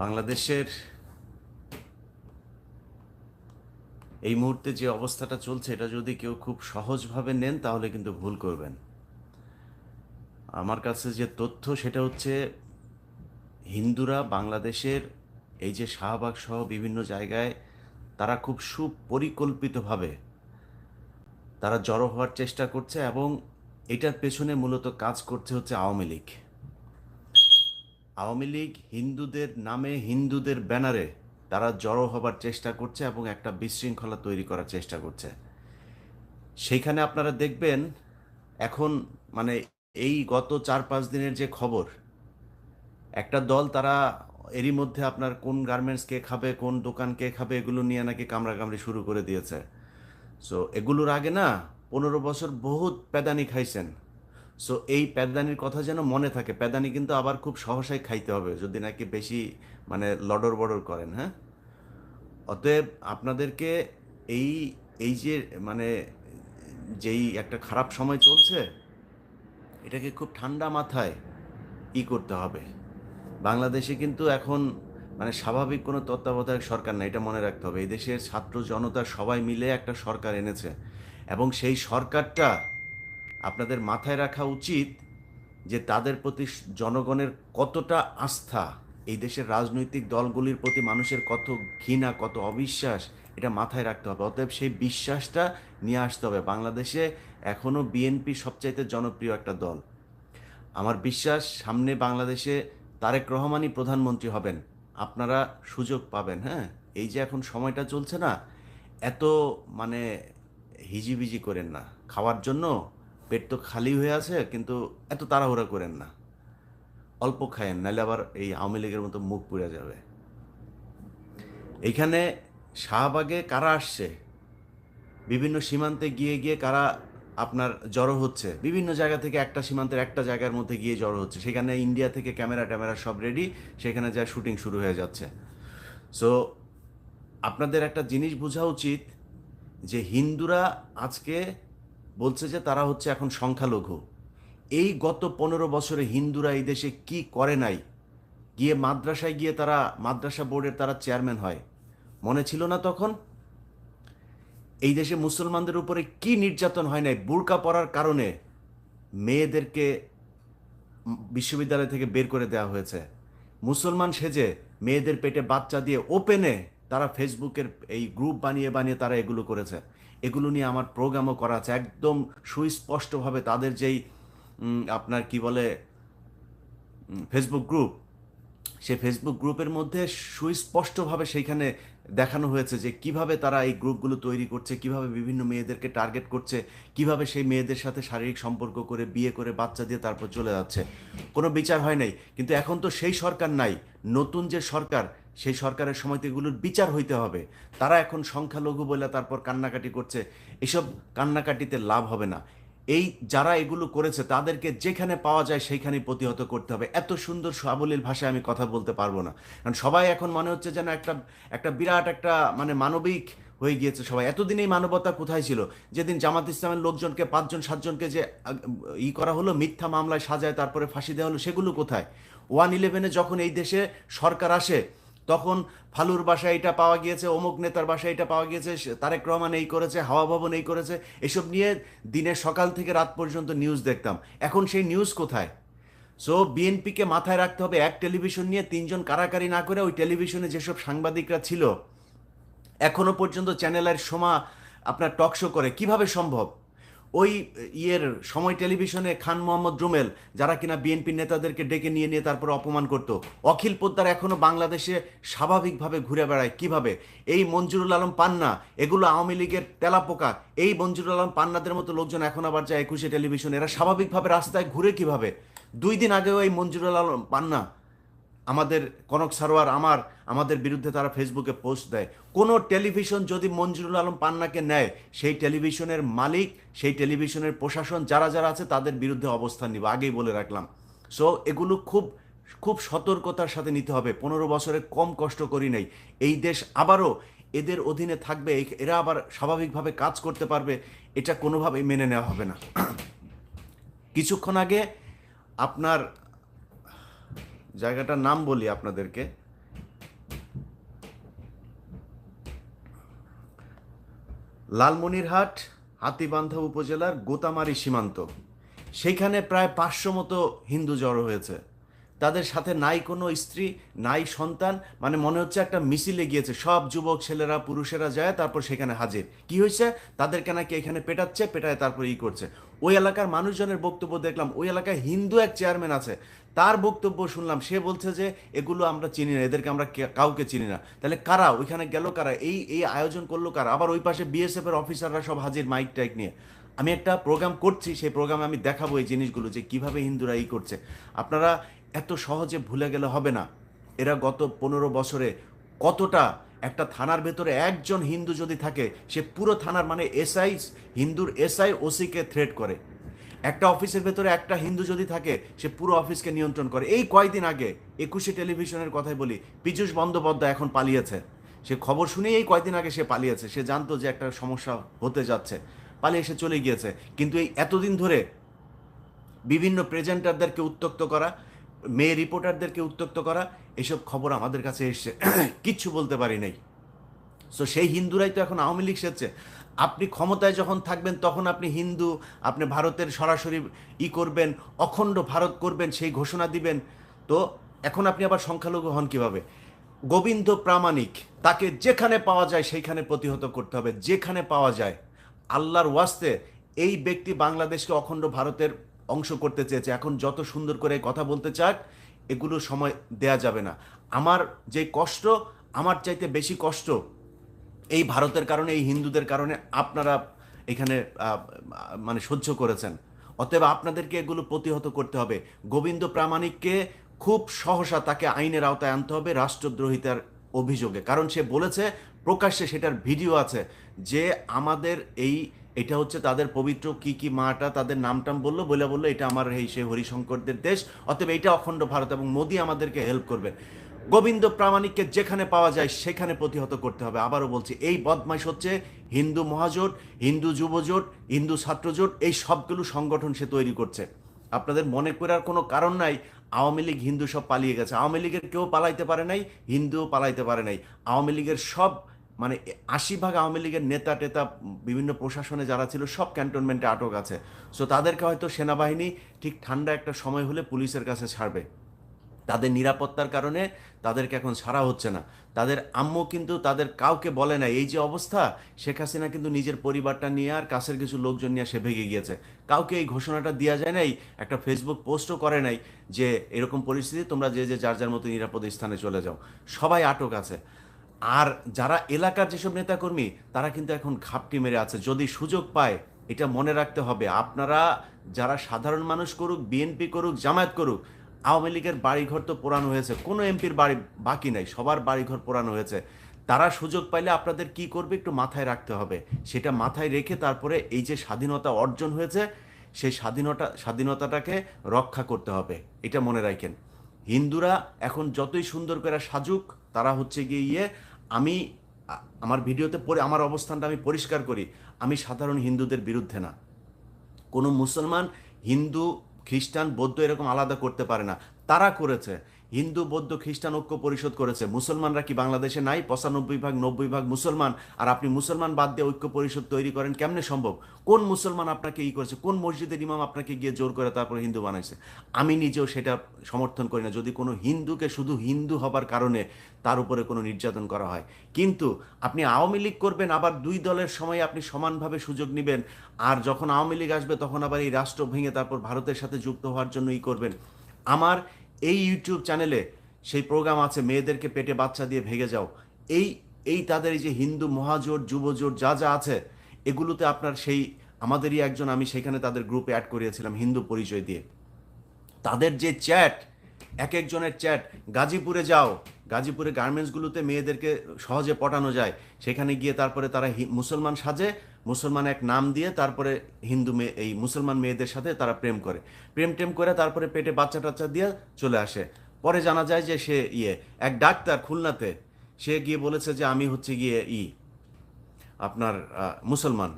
বাংলাদেশের এই মুহূর্তে যে অবস্থাটা চলছে এটা যদি কেউ খুব সহজভাবে নেন তাহলে কিন্তু ভুল করবেন। আমার কাছে যে তথ্য সেটা হচ্ছে হিন্দুরা বাংলাদেশের এই যে শাহবাগ সহ বিভিন্ন জায়গায় তারা খুব সুপরিকল্পিতভাবে তারা জড়ো হওয়ার চেষ্টা করছে এবং এটার পেছনে মূলত কাজ করছে হচ্ছে আওয়ামী লীগ। আওয়ামী লীগ হিন্দুদের নামে হিন্দুদের ব্যানারে তারা জড়ো হবার চেষ্টা করছে এবং একটা বিশৃঙ্খলা তৈরি করার চেষ্টা করছে। সেইখানে আপনারা দেখবেন এখন মানে এই গত 4-5 দিনের যে খবর, একটা দল তারা এরই মধ্যে আপনার কোন গার্মেন্টস কে খাবে, কোন দোকান কে খাবে, এগুলো নিয়ে নাকি কামড়াকামড়ি শুরু করে দিয়েছে। সো এগুলোর আগে না 15 বছর বহুত প্যাদানি খাইছেন। সো এই প্যাদানির কথা যেন মনে থাকে। প্যাদানি কিন্তু আবার খুব সহসাই খাইতে হবে যদি নাকি বেশি মানে লডর বডর করেন, হ্যাঁ। অতএব আপনাদেরকে এই এই যে মানে যেই একটা খারাপ সময় চলছে এটাকে খুব ঠান্ডা মাথায় করতে হবে। বাংলাদেশে কিন্তু এখন মানে স্বাভাবিক কোনো তত্ত্বাবধায়ক সরকার না, এটা মনে রাখতে হবে। এই দেশের ছাত্র জনতা সবাই মিলে একটা সরকার এনেছে এবং সেই সরকারটা আপনাদের মাথায় রাখা উচিত যে তাদের প্রতি জনগণের কতটা আস্থা, এই দেশের রাজনৈতিক দলগুলির প্রতি মানুষের কত ঘৃণা, কত অবিশ্বাস, এটা মাথায় রাখতে হবে। অতএব সেই বিশ্বাসটা নিয়ে আসতে হবে। বাংলাদেশে এখনও বিএনপি সবচাইতে জনপ্রিয় একটা দল। আমার বিশ্বাস সামনে বাংলাদেশে তারেক রহমানই প্রধানমন্ত্রী হবেন। আপনারা সুযোগ পাবেন, হ্যাঁ। এই যে এখন সময়টা চলছে না, এত মানে হিজিবিজি করেন না খাওয়ার জন্য। পেট তো খালি হয়ে আছে, কিন্তু এত তাড়াহুড়া করেন না। অল্প খায়েন, নাহলে আবার এই আওয়ামী লীগের মতো মুখ পুড়ে যাবে। এইখানে শাহবাগে কারা আসছে, বিভিন্ন সীমান্তে গিয়ে গিয়ে কারা আপনার জড়ো হচ্ছে, বিভিন্ন জায়গা থেকে একটা সীমান্তের একটা জায়গার মধ্যে গিয়ে জড়ো হচ্ছে। সেখানে ইন্ডিয়া থেকে ক্যামেরা ট্যামেরা সব রেডি, সেখানে যা শুটিং শুরু হয়ে যাচ্ছে। সো আপনাদের একটা জিনিস বোঝা উচিত যে হিন্দুরা আজকে বলছে যে তারা হচ্ছে এখন সংখ্যালঘু। এই গত 15 বছরে হিন্দুরা এই দেশে কি করে নাই। গিয়ে মাদ্রাসায় গিয়ে তারা মাদ্রাসা বোর্ডের তারা চেয়ারম্যান হয়, মনে ছিল না তখন? এই দেশে মুসলমানদের উপরে কি নির্যাতন হয় নাই। বুরকা পরার কারণে মেয়েদেরকে বিশ্ববিদ্যালয় থেকে বের করে দেওয়া হয়েছে। মুসলমান সেজে মেয়েদের পেটে বাচ্চা দিয়ে ওপেনে তারা ফেসবুকের এই গ্রুপ বানিয়ে বানিয়ে তারা এগুলো করেছে। এগুলো নিয়ে আমার প্রোগ্রামও করা আছে একদম সুস্পষ্টভাবে। তাদের যেই আপনার কি বলে ফেসবুক গ্রুপ, সে ফেসবুক গ্রুপের মধ্যে সুস্পষ্টভাবে সেইখানে দেখানো হয়েছে যে কিভাবে তারা এই গ্রুপগুলো তৈরি করছে, কিভাবে বিভিন্ন মেয়েদেরকে টার্গেট করছে, কিভাবে সেই মেয়েদের সাথে শারীরিক সম্পর্ক করে বিয়ে করে বাচ্চা দিয়ে তারপর চলে যাচ্ছে। কোনো বিচার হয় নাই। কিন্তু এখন তো সেই সরকার নাই, নতুন যে সরকার, সেই সরকারের সময় তো এগুলোর বিচার হইতে হবে। তারা এখন সংখ্যালঘু বলে তারপর কান্নাকাটি করছে। এসব কান্নাকাটিতে লাভ হবে না। এই যারা এগুলো করেছে তাদেরকে যেখানে পাওয়া যায় সেইখানেই প্রতিহত করতে হবে। এত সুন্দর সাবলীল ভাষায় আমি কথা বলতে পারবো না, কারণ সবাই এখন মনে হচ্ছে যেন একটা একটা বিরাট একটা মানে মানবিক হয়ে গিয়েছে সবাই। এতদিন এই মানবতা কোথায় ছিল? যেদিন জামাত ইসলামের লোকজনকে 5-7জনকে যে করা হলো, মিথ্যা মামলায় সাজায় তারপরে ফাঁসি দেওয়া হলো, সেগুলো কোথায়? 111-এ যখন এই দেশে সরকার আসে তখন ফালুর বাসায় এটা পাওয়া গিয়েছে, অমুক নেতার বাসায় এটা পাওয়া গিয়েছে, তারেক রহমান এই করেছে, হাওয়া ভবন এই করেছে, এসব নিয়ে দিনের সকাল থেকে রাত পর্যন্ত নিউজ দেখতাম। এখন সেই নিউজ কোথায়? সো বিএনপিকে মাথায় রাখতে হবে, এক টেলিভিশন নিয়ে 3জন কারাকারি না করে ওই টেলিভিশনে যেসব সাংবাদিকরা ছিল এখনো পর্যন্ত চ্যানেলের সময় আপনার টক শো করে, কিভাবে সম্ভব? ওই সময় টেলিভিশনে খান মোহাম্মদ রুমেল, যারা কিনা বিএনপি নেতাদেরকে ডেকে নিয়ে নিয়ে তারপর অপমান করত। অখিল পোদ্দার এখনো বাংলাদেশে স্বাভাবিকভাবে ঘুরে বেড়ায় কিভাবে? এই মঞ্জুরুল আলম পান্না, এগুলো আওয়ামী লীগের তেলাপোকা। এই মঞ্জুরুল আলম পান্নাদের মতো লোকজন এখন আবার যায় 21শে টেলিভিশন। এরা স্বাভাবিকভাবে রাস্তায় ঘুরে কিভাবে? 2 দিন আগেও এই মঞ্জুরুল আলম পান্না আমাদের কনক সারোয়ার আমাদের বিরুদ্ধে তারা ফেসবুকে পোস্ট দেয়। কোনো টেলিভিশন যদি মঞ্জুরুল আলম পান্নাকে নেয়, সেই টেলিভিশনের মালিক, সেই টেলিভিশনের প্রশাসন যারা যারা আছে তাদের বিরুদ্ধে অবস্থান নিব, আগেই বলে রাখলাম। সো এগুলো খুব খুব সতর্কতার সাথে নিতে হবে। 15 বছরে কম কষ্ট করি নাই। এই দেশ আবারও এদের অধীনে থাকবে, এরা আবার স্বাভাবিকভাবে কাজ করতে পারবে, এটা কোনোভাবেই মেনে নেওয়া হবে না। কিছুক্ষণ আগে আপনার জায়গাটার নাম বলি আপনাদেরকে, লালমনিরহাট হাতীবান্ধা উপজেলার গোতামারি সীমান্ত, সেইখানে প্রায় 500 মতো হিন্দু জড়ো হয়েছে। তাদের সাথে নাই কোনো স্ত্রী, নাই সন্তান, মানে মনে হচ্ছে একটা মিছিলে গিয়েছে, সব যুবক ছেলেরা পুরুষেরা যায়, তারপর সেখানে হাজির। কি হয়েছে, তাদেরকে নাকি এখানে পেটাচ্ছে, পেটায় তারপর করছে। ওই এলাকার মানুষজনের বক্তব্য দেখলাম, ওই এলাকায় হিন্দু এক চেয়ারম্যান আছে, তার বক্তব্য শুনলাম, সে বলছে যে এগুলো আমরা চিনি না, এদেরকে আমরা কাউকে চিনি না। তাহলে কারা ওইখানে গেল, কারা এই এই আয়োজন করলো কারা? আবার ওই পাশে বিএসএফ এর অফিসাররা সব হাজির মাইক টাইক নিয়ে। আমি একটা প্রোগ্রাম করছি, সেই প্রোগ্রামে আমি দেখাবো এই জিনিসগুলো যে কিভাবে হিন্দুরা করছে। আপনারা এত সহজে ভুলে গেলে হবে না। এরা গত 15 বছরে কতটা, একটা থানার ভেতরে একজন হিন্দু যদি থাকে, সে পুরো থানার, মানে এসআই, হিন্দুর এসআই ওসিকে থ্রেট করে। একটা অফিসের ভেতরে একটা হিন্দু যদি থাকে, সে পুরো অফিসকে নিয়ন্ত্রণ করে। এই কয়েকদিন আগে 21 টেলিভিশনের কথাই বলি, পীযূষ বন্দ্যোপাধ্যায় এখন পালিয়েছে। সে খবর শুনেই এই কয়েকদিন আগে সে পালিয়েছে। সে জানতো যে একটা সমস্যা হতে যাচ্ছে, পালিয়ে সে চলে গিয়েছে। কিন্তু এই এতদিন ধরে বিভিন্ন প্রেজেন্টারদেরকে উত্ত্যক্ত করা, মেয়ে রিপোর্টারদেরকে উত্ত্যক্ত করা, এসব খবর আমাদের কাছে এসছে, কিচ্ছু বলতে পারি নাই। সো সেই হিন্দুরাই তো এখন আওয়ামী লীগ সেচ্ছে। আপনি ক্ষমতায় যখন থাকবেন তখন আপনি হিন্দু, আপনি ভারতের সরাসরি করবেন, অখণ্ড ভারত করবেন, সেই ঘোষণা দিবেন। তো এখন আপনি আবার সংখ্যালঘু হন কিভাবে? গোবিন্দ প্রামাণিক, তাকে যেখানে পাওয়া যায় সেইখানে প্রতিহত করতে হবে, যেখানে পাওয়া যায়। আল্লাহর ওয়াস্তে এই ব্যক্তি বাংলাদেশকে অখণ্ড ভারতের অংশ করতে চেয়েছে। এখন যত সুন্দর করে কথা বলতে চাক, এগুলো সময় দেয়া যাবে না। আমার যে কষ্ট, আমার চাইতে বেশি কষ্ট এই ভারতের কারণে, এই হিন্দুদের কারণে আপনারা এখানে মানে সহ্য করেছেন। অতএব আপনাদেরকে এগুলো প্রতিহত করতে হবে। গোবিন্দ প্রামাণিককে খুব সহসা তাকে আইনের আওতায় আনতে হবে রাষ্ট্রদ্রোহিতার অভিযোগে। কারণ সে বলেছে প্রকাশ্যে, সেটার ভিডিও আছে, যে আমাদের এটা হচ্ছে তাদের পবিত্র কি কি মাটা, তাদের নামটাম বললো, বললো এটা আমার সেই হরিশঙ্করদের দেশ, অতএব এটা অখণ্ড ভারত এবং মোদি আমাদেরকে হেল্প করবেন। গোবিন্দ প্রামাণিককে যেখানে পাওয়া যায় সেখানে প্রতিহত করতে হবে। আবারও বলছি, এই বদমাইশ হচ্ছে হিন্দু মহাজোট, হিন্দু যুবজোট, হিন্দু ছাত্রজোট, এই সবগুলো সংগঠন সে তৈরি করছে। আপনাদের মনে করার কোনো কারণ নাই আওয়ামী লীগ হিন্দু সব পালিয়ে গেছে। আওয়ামী লীগের কেউ পালাইতে পারে নাই, হিন্দুও পালাইতে পারে নাই। আওয়ামী লীগের সব, মানে 80% আওয়ামী লীগের নেতা টেতা, বিভিন্ন প্রশাসনে যারা ছিল, সব ক্যান্টনমেন্টে আটক আছে। সো তাদেরকে হয়তো সেনাবাহিনী ঠিক ঠান্ডা একটা সময় হলে পুলিশের কাছে ছাড়বে। তাদের নিরাপত্তার কারণে তাদেরকে এখন ছাড়া হচ্ছে না। তাদের আম্মু কিন্তু তাদের কাউকে বলে নাই এই যে অবস্থা। শেখ হাসিনা কিন্তু নিজের পরিবারটা নিয়ে আর কাছের কিছু লোকজন নিয়ে সে ভেগে গিয়েছে। কাউকে এই ঘোষণাটা দেওয়া যায় নাই, একটা ফেসবুক পোস্টও করে নাই যে এরকম পরিস্থিতি, তোমরা যে যে যার যার মতো নিরাপদ স্থানে চলে যাও। সবাই আটক আছে। আর যারা এলাকার যেসব নেতাকর্মী, তারা কিন্তু এখন ঘাপটি মেরে আছে। যদি সুযোগ পায়, এটা মনে রাখতে হবে, আপনারা যারা সাধারণ মানুষ করুক, বিএনপি করুক, জামায়াত করুক, আওয়ামী লীগের বাড়িঘর তো পোড়ানো হয়েছে, কোনো এমপির বাড়ি বাকি নাই, সবার বাড়িঘর পোড়ানো হয়েছে। তারা সুযোগ পাইলে আপনাদের কি করবে একটু মাথায় রাখতে হবে। সেটা মাথায় রেখে তারপরে এই যে স্বাধীনতা অর্জন হয়েছে, সেই স্বাধীনতাটাকে রক্ষা করতে হবে, এটা মনে রাখেন। হিন্দুরা এখন যতই সুন্দর করে সাজুক, তারা হচ্ছে গিয়ে আমি আমার ভিডিওতে পরে আমার অবস্থানটা আমি পরিষ্কার করি, আমি সাধারণ হিন্দুদের বিরুদ্ধে না। কোনো মুসলমান হিন্দু খ্রিস্টান বৌদ্ধ এরকম আলাদা করতে পারে না, তারা করেছে। হিন্দু বৌদ্ধ খ্রিস্টান ঐক্য পরিষদ করেছে। মুসলমানরা কি বাংলাদেশে নাই? 95% 90% মুসলমান। আর আপনি মুসলমান বাদ দিয়ে ঐক্য পরিষদ তৈরি করেন, কেমনে সম্ভব? কোন মুসলমান আপনাকে করেছে? কোন মসজিদের ইমাম আপনাকে গিয়ে জোর করে তারপর হিন্দু বানাইছে? আমি নিজেও সেটা সমর্থন করি না, যদি কোনো হিন্দুকে শুধু হিন্দু হবার কারণে তার উপরে কোনো নির্যাতন করা হয়। কিন্তু আপনি আওয়ামী লীগ করবেন, আবার দুই দলের সময় আপনি সমানভাবে সুযোগ নেবেন, আর যখন আওয়ামী লীগ আসবে তখন আবার এই রাষ্ট্র ভেঙে তারপর ভারতের সাথে যুক্ত হওয়ার জন্য করবেন। আমার এই ইউটিউব চ্যানেলে সেই প্রোগ্রাম আছে, মেয়েদেরকে পেটে বাচ্চা দিয়ে ভেগে যাও। এই এই তাদের এই যে হিন্দু মহাজোট, যুবজোট যা যা আছে, এগুলোতে আপনার সেই আমাদেরই একজন, আমি সেখানে তাদের গ্রুপে অ্যাড করিয়েছিলাম হিন্দু পরিচয় দিয়ে। তাদের যে চ্যাট, এক একজনের চ্যাট, গাজীপুরে যাও, গাজীপুরে গার্মেন্টসগুলোতে মেয়েদেরকে সহজে পটানো যায়, সেখানে গিয়ে তারপরে তারা মুসলমান সাজে, মুসলমান এক নাম দিয়ে তারপরে হিন্দু মেয়ে, এই মুসলমান মেয়েদের সাথে তারা প্রেম করে, প্রেম টেম করে তারপরে পেটে বাচ্চা টাচ্চা দিয়ে চলে আসে। পরে জানা যায় যে সে এক ডাক্তার খুলনাতে, সে গিয়ে বলেছে যে আমি হচ্ছে গিয়ে আপনার মুসলমান,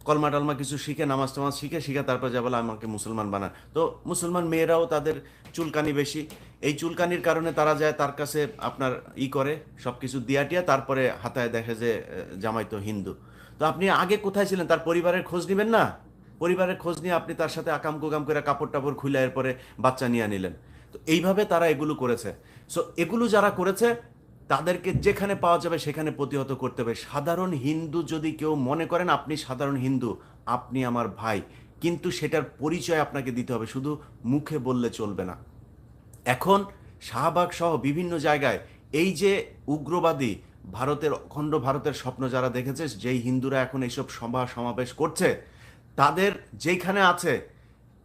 কলমা টলমা কিছু শিখে, নামাজ টামাজ শিখে তারপর যা বলে আমাকে মুসলমান বানান। তো মুসলমান মেয়েরাও তাদের চুলকানি বেশি, এই চুলকানির কারণে তারা যায় তার কাছে আপনার করে সব কিছু দিয়া টিয়া, তারপরে হাতায় দেখে যে জামাই তো হিন্দু। তো আপনি আগে কোথায় ছিলেন? তার পরিবারের খোঁজ নেবেন না? পরিবারের খোঁজ নিয়ে আপনি তার সাথে আকাম কুকাম করে কাপড় টাপড় খুলে এরপরে বাচ্চা নিয়ে নিলেন। তো এইভাবে তারা এগুলো করেছে। সো এগুলো যারা করেছে তাদেরকে যেখানে পাওয়া যাবে সেখানে প্রতিহত করতে হবে। সাধারণ হিন্দু যদি কেউ মনে করেন আপনি সাধারণ হিন্দু, আপনি আমার ভাই, কিন্তু সেটার পরিচয় আপনাকে দিতে হবে, শুধু মুখে বললে চলবে না। এখন শাহবাগ সহ বিভিন্ন জায়গায় এই যে উগ্রবাদী ভারতের অখণ্ড ভারতের স্বপ্ন যারা দেখেছে, যেই হিন্দুরা এখন এইসব সভা সমাবেশ করছে, তাদের যেইখানে আছে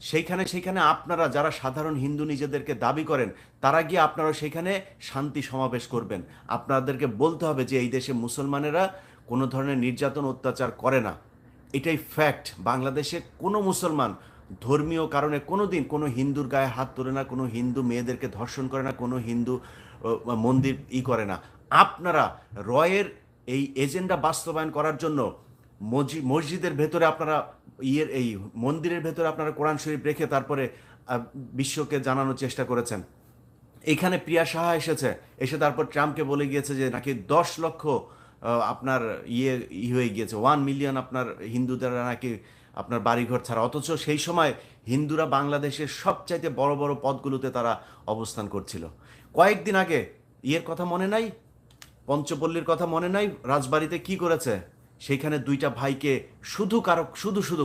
সেইখানে আপনারা যারা সাধারণ হিন্দু নিজেদেরকে দাবি করেন, তারা গিয়ে আপনারা সেখানে শান্তি সমাবেশ করবেন। আপনাদেরকে বলতে হবে যে এই দেশে মুসলমানেরা কোনো ধরনের নির্যাতন অত্যাচার করে না। এটাই ফ্যাক্ট। বাংলাদেশে কোনো মুসলমান ধর্মীয় কারণে কোনো দিন কোনো হিন্দুর গায়ে হাত তোলে না, কোনো হিন্দু মেয়েদেরকে ধর্ষণ করে না, কোনো হিন্দু মন্দির করে না। আপনারা রয়ের এই এজেন্ডা বাস্তবায়ন করার জন্য মসজিদের ভেতরে আপনারা এই মন্দিরের ভেতরে আপনারা কোরআন শরীফ রেখে তারপরে বিশ্বকে জানানোর চেষ্টা করেছেন। এইখানে প্রিয়া সাহা এসে তারপর ট্রাম্পকে বলে গিয়েছে যে নাকি 10 লক্ষ আপনার হয়ে গিয়েছে, 1 মিলিয়ন আপনার হিন্দুদের নাকি আপনার বাড়িঘর ছাড়া, অথচ সেই সময় হিন্দুরা বাংলাদেশের সবচাইতে বড় বড় পদগুলোতে তারা অবস্থান করছিল। কয়েকদিন আগে কথা মনে নাই, পঞ্চপল্লীর কথা মনে নাই, রাজবাড়িতে কি করেছে? সেখানে 2টা ভাইকে শুধু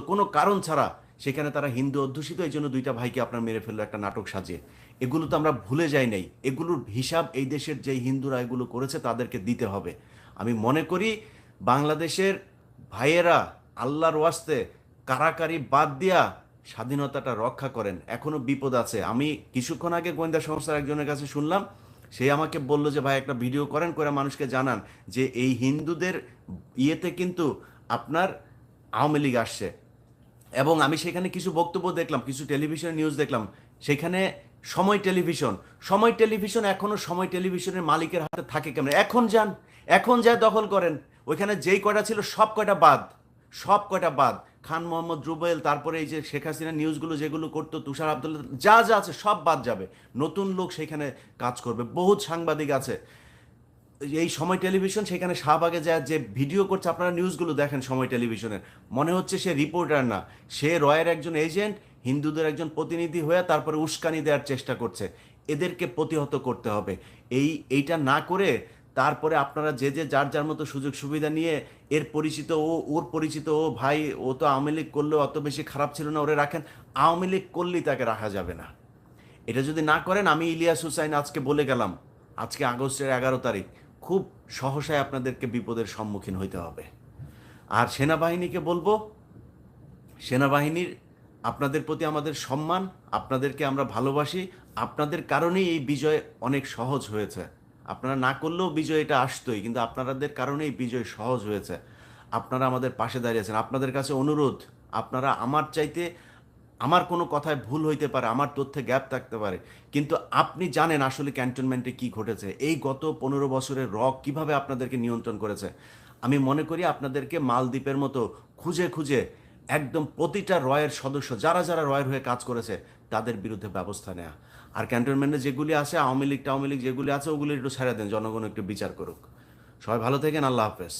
কোনো কারণ ছাড়া, সেখানে তারা হিন্দু অধ্যুষিত, এই জন্য 2টা ভাইকে আপনার মেরে ফেললো একটা নাটক সাজিয়ে। এগুলো তো আমরা ভুলে যাই নাই। এগুলোর হিসাব এই দেশের যেই হিন্দুরা এগুলো করেছে তাদেরকে দিতে হবে। আমি মনে করি বাংলাদেশের ভাইয়েরা আল্লাহর ওয়াস্তে কারাকারি বাদ দিয়া স্বাধীনতাটা রক্ষা করেন। এখনো বিপদ আছে। আমি কিছুক্ষণ আগে গোয়েন্দা সংস্থার একজনের কাছে শুনলাম, সে আমাকে বলল যে ভাই একটা ভিডিও করে মানুষকে জানান যে এই হিন্দুদের ইয়েতে কিন্তু আপনার আওয়ামী লীগ আসছে। এবং আমি সেখানে কিছু বক্তব্য দেখলাম, কিছু টেলিভিশন নিউজ দেখলাম, সেখানে সময় টেলিভিশন এখনো সময় টেলিভিশনের মালিকের হাতে থাকে কেমন? এখন যায় দখল করেন। ওইখানে যেই কয়টা ছিল সব কয়টা বাদ। খান মোহাম্মদ রুবেল, তারপরে এই যে শেখ হাসিনা নিউজগুলো যেগুলো করতো, তুষার আব্দুল্লাহ, যা আছে সব বাদ যাবে। নতুন লোক সেখানে কাজ করবে, বহুত সাংবাদিক আছে। এই সময় টেলিভিশন সেখানে শাহবাগে যায় যে ভিডিও করছে, আপনারা নিউজগুলো দেখেন সময় টেলিভিশনের, মনে হচ্ছে সে রিপোর্টার না, সে রয়ের একজন এজেন্ট, হিন্দুদের একজন প্রতিনিধি হয়ে তারপরে উস্কানি দেওয়ার চেষ্টা করছে। এদেরকে প্রতিহত করতে হবে। এইটা না করে তারপরে আপনারা যে যার মতো সুযোগ সুবিধা নিয়ে ওর পরিচিত ও ভাই, ও তো আওয়ামী লীগ করলেও অত বেশি খারাপ ছিল না, ওরে রাখেন। আওয়ামী লীগ করলেই তাকে রাখা যাবে না। এটা যদি না করেন, আমি ইলিয়াস হুসাইন আজকে বলে গেলাম, আজকে আগস্টের 11 তারিখ, খুব সহসায় আপনাদেরকে বিপদের সম্মুখীন হইতে হবে। আর সেনাবাহিনীকে বলবো, সেনাবাহিনীর আপনাদের প্রতি আমাদের সম্মান, আপনাদেরকে আমরা ভালোবাসি। আপনাদের কারণেই এই বিজয় অনেক সহজ হয়েছে। আপনারা না করলেও বিজয় এটা আসতোই, কিন্তু আপনাদের কারণেই বিজয় সহজ হয়েছে। আপনারা আমাদের পাশে দাঁড়িয়েছেন। আপনাদের কাছে অনুরোধ, আপনারা আমার কোনো কথায় ভুল হইতে পারে, আমার তথ্যে গ্যাপ থাকতে পারে, কিন্তু আপনি জানেন আসলে ক্যান্টনমেন্টে কি ঘটেছে, এই গত 15 বছরের কিভাবে আপনাদেরকে নিয়ন্ত্রণ করেছে। আমি মনে করি আপনাদেরকে মালদ্বীপের মতো খুঁজে একদম প্রতিটা রয়ের সদস্য যারা রয়ের হয়ে কাজ করেছে তাদের বিরুদ্ধে ব্যবস্থা নেওয়া। আর ক্যান্টনমেন্টে যেগুলি আছে, আওয়ামী লীগ যেগুলি আছে, ওগুলি একটু ছেড়ে দেন, জনগণ একটু বিচার করুক। সবাই ভালো থাকেন। আল্লাহ হাফেজ।